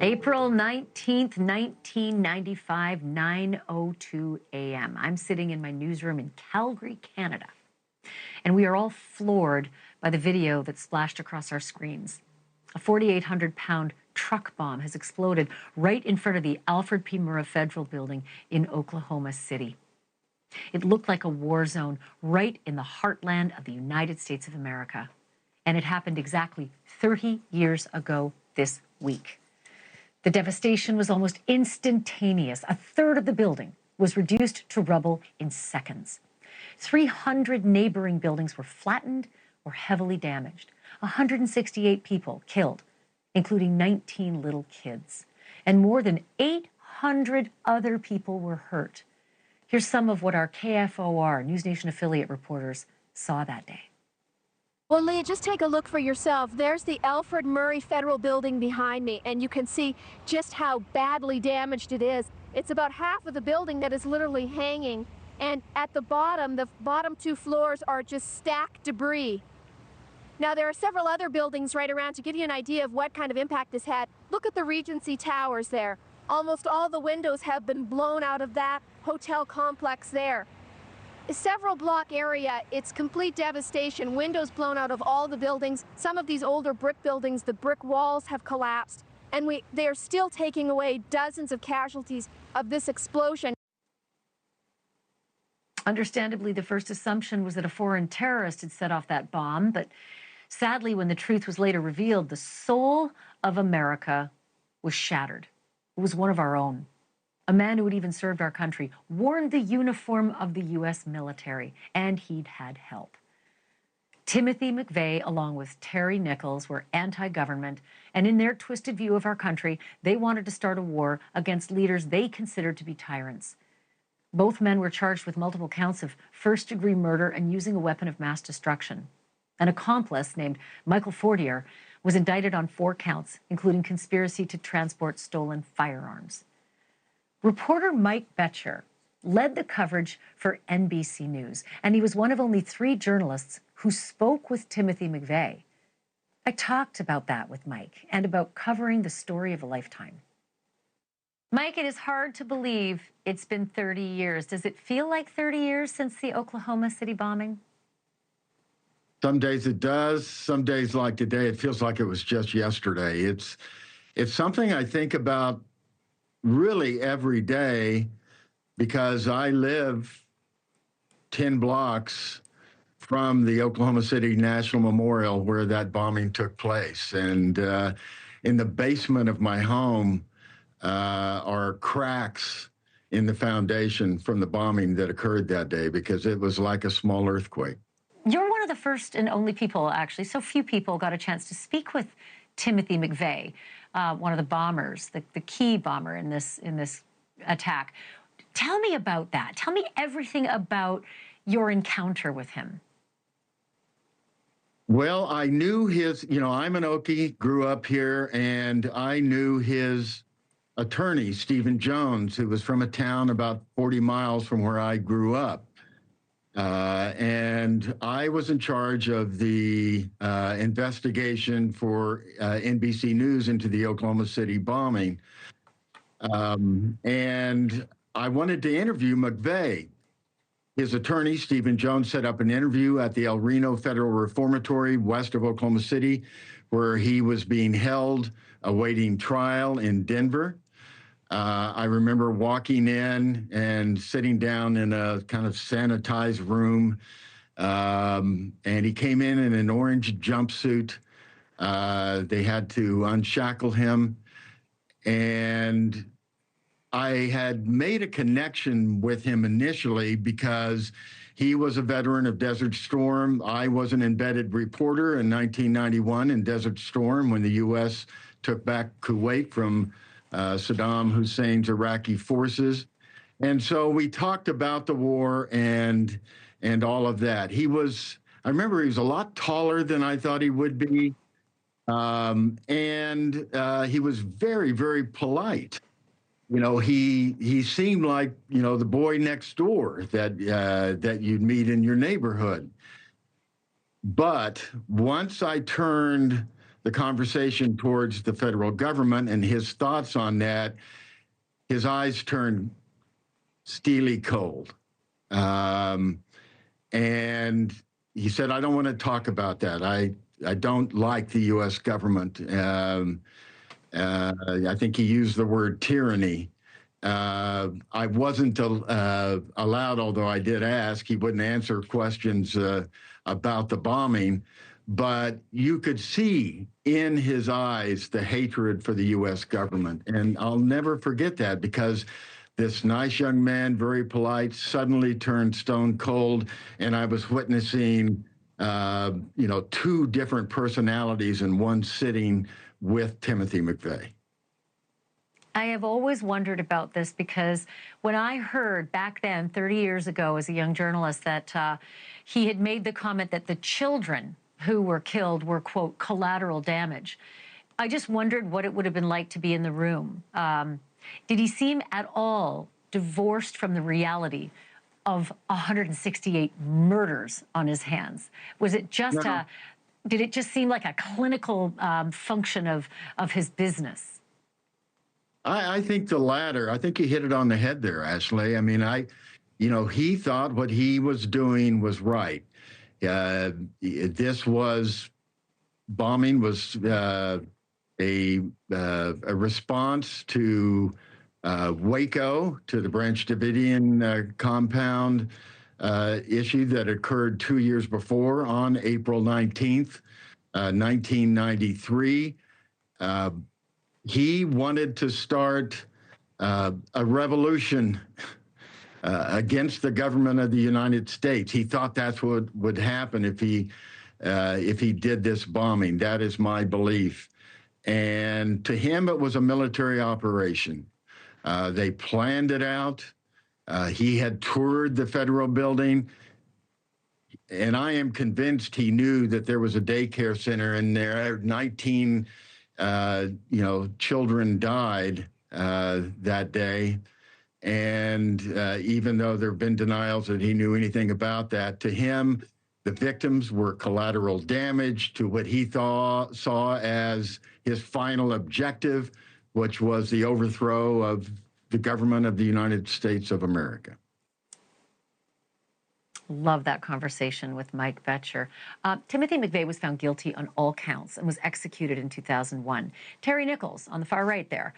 April 19th, 1995, 9:02 a.m. I'm sitting in my newsroom in Calgary, Canada, and we are all floored by the video that splashed across our screens. A 4,800-pound truck bomb has exploded right in front of the Alfred P. Murrah Federal Building in Oklahoma City. It looked like a war zone right in the heartland of the United States of America. And it happened exactly 30 years ago this week. The devastation was almost instantaneous. A third of the building was reduced to rubble in seconds. 300 neighboring buildings were flattened or heavily damaged. 168 people killed, including 19 little kids. And more than 800 other people were hurt. Here's some of what our KFOR, News Nation affiliate reporters, saw that day. Well, Lee, just take a look for yourself. There's the Alfred Murrah Federal Building behind me, and you can see just how badly damaged it is. It's about half of the building that is literally hanging, and at the bottom two floors are just stacked debris. Now, there are several other buildings right around to give you an idea of what kind of impact this had. Look at the Regency Towers there. Almost all the windows have been blown out of that hotel complex there. Several block area, it's complete devastation. Windows blown out of all the buildings. Some of these older brick buildings, the brick walls have collapsed. And they are still taking away dozens of casualties of this explosion. Understandably, the first assumption was that a foreign terrorist had set off that bomb. But sadly, when the truth was later revealed, the soul of America was shattered. It was one of our own. A man who had even served our country, worn the uniform of the U.S. military, and he'd had help. Timothy McVeigh, along with Terry Nichols, were anti-government, and in their twisted view of our country, they wanted to start a war against leaders they considered to be tyrants. Both men were charged with multiple counts of first-degree murder and using a weapon of mass destruction. An accomplice named Michael Fortier was indicted on 4 counts, including conspiracy to transport stolen firearms. Reporter Mike Boettcher led the coverage for NBC News, and he was one of only 3 journalists who spoke with Timothy McVeigh. I talked about that with Mike and about covering the story of a lifetime. Mike, it is hard to believe it's been 30 years. Does it feel like 30 years since the Oklahoma City bombing? Some days it does. Some days like today, it feels like it was just yesterday. It's something I think about really every day, because I live 10 blocks from the Oklahoma City National Memorial where that bombing took place. And in the basement of my home are cracks in the foundation from the bombing that occurred that day, because it was like a small earthquake. You're one of the first and only people, actually, so few people got a chance to speak with Timothy McVeigh, one of the bombers, the key bomber in this attack. Tell me about that. Tell me everything about your encounter with him. Well, I knew his, I'm an Okie, grew up here, and I knew his attorney, Stephen Jones, who was from a town about 40 miles from where I grew up. And I was in charge of the investigation for NBC News into the Oklahoma City bombing. And I wanted to interview McVeigh. His attorney, Stephen Jones, set up an interview at the El Reno Federal Reformatory west of Oklahoma City, where he was being held awaiting trial in Denver. I remember walking in and sitting down in a kind of sanitized room, and he came in an orange jumpsuit. They had to unshackle him, and I had made a connection with him initially because he was a veteran of Desert Storm. I was an embedded reporter in 1991 in Desert Storm when the U.S. took back Kuwait from Saddam Hussein's Iraqi forces. And so we talked about the war and all of that. I remember he was a lot taller than I thought he would be. And he was very, very polite. He seemed like, the boy next door that you'd meet in your neighborhood. But once I turned the conversation towards the federal government and his thoughts on that, his eyes turned steely cold. And he said, I don't want to talk about that. I don't like the U.S. government. I think he used the word tyranny. I wasn't allowed, although I did ask. He wouldn't answer questions about the bombing. But you could see in his eyes the hatred for the U.S. government. And I'll never forget that, because this nice young man, very polite, suddenly turned stone cold. And I was witnessing, two different personalities in one sitting with Timothy McVeigh. I have always wondered about this, because when I heard back then, 30 years ago, as a young journalist, that he had made the comment that the children who were killed were, quote, collateral damage, I just wondered what it would have been like to be in the room. Did he seem at all divorced from the reality of 168 murders on his hands? Was it just did it just seem like a clinical function of his business? I think the latter. I think you hit it on the head there, Ashley. I mean, he thought what he was doing was right. Bombing was a response to Waco, to the Branch Davidian compound issue that occurred 2 years before on April 19th, 1993. He wanted to start a revolution against the government of the United States. He thought that's what would happen if he did this bombing. That is my belief. And to him, it was a military operation. They planned it out. He had toured the federal building, and I am convinced he knew that there was a daycare center in there. 19 children died that day. And even though there have been denials that he knew anything about that, to him, the victims were collateral damage to what he saw as his final objective, which was the overthrow of the government of the United States of America. Love that conversation with Mike Boettcher. Timothy McVeigh was found guilty on all counts and was executed in 2001. Terry Nichols, on the far right there,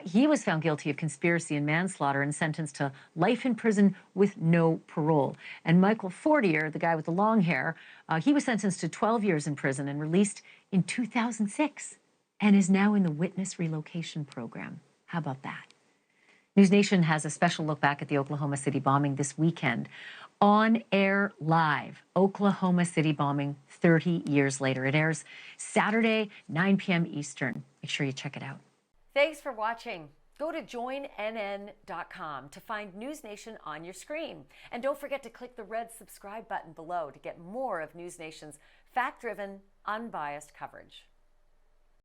he was found guilty of conspiracy and manslaughter and sentenced to life in prison with no parole. And Michael Fortier, the guy with the long hair, he was sentenced to 12 years in prison and released in 2006 and is now in the witness relocation program. How about that? News Nation has a special look back at the Oklahoma City bombing this weekend. On Air Live, Oklahoma City bombing 30 years later. It airs Saturday, 9 p.m. Eastern. Make sure you check it out. Thanks for watching. Go to joinnn.com to find News Nation on your screen. And don't forget to click the red subscribe button below to get more of News Nation's fact-driven, unbiased coverage.